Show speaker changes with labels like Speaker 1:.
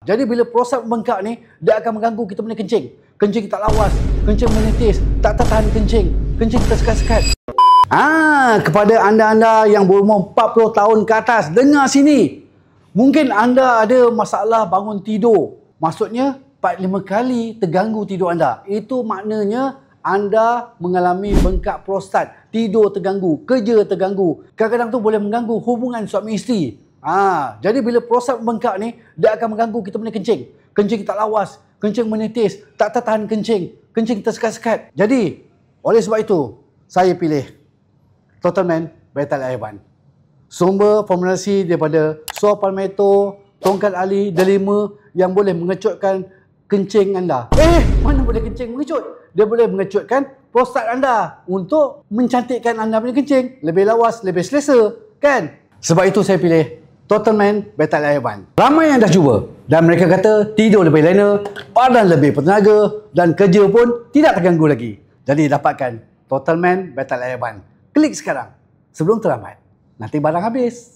Speaker 1: Jadi bila prostat membengkak ni, dia akan mengganggu kita punya kencing. Kencing tak lawas, kencing menitis, tak tahan kencing kita sekat-sekat. Kepada anda-anda yang berumur 40 tahun ke atas, dengar sini. Mungkin anda ada masalah bangun tidur. Maksudnya 4-5 kali terganggu tidur anda. Itu maknanya anda mengalami bengkak prostat, tidur terganggu, kerja terganggu. Kadang-kadang tu boleh mengganggu hubungan suami isteri. Jadi bila prostat membengkak ni, dia akan mengganggu kita punya kencing. Kencing tak lawas, kencing menitis, tak tahan kencing tersekat-sekat. Jadi, oleh sebab itu, saya pilih Total Man Betal Air One. Sumber formulasi daripada Saw Palmetto, Tongkat Ali, Delima yang boleh mengecutkan kencing anda. Mana boleh kencing mengecut? Dia boleh mengecutkan prostat anda untuk mencantikkan anda punya kencing. Lebih lawas, lebih selesa, kan? Sebab itu saya pilih Total Man Betal Air One. Ramai yang dah cuba dan mereka kata tidur lebih lena, badan lebih bertenaga dan kerja pun tidak terganggu lagi. Jadi dapatkan Total Man Betal Air One. Klik sekarang sebelum terlambat. Nanti barang habis.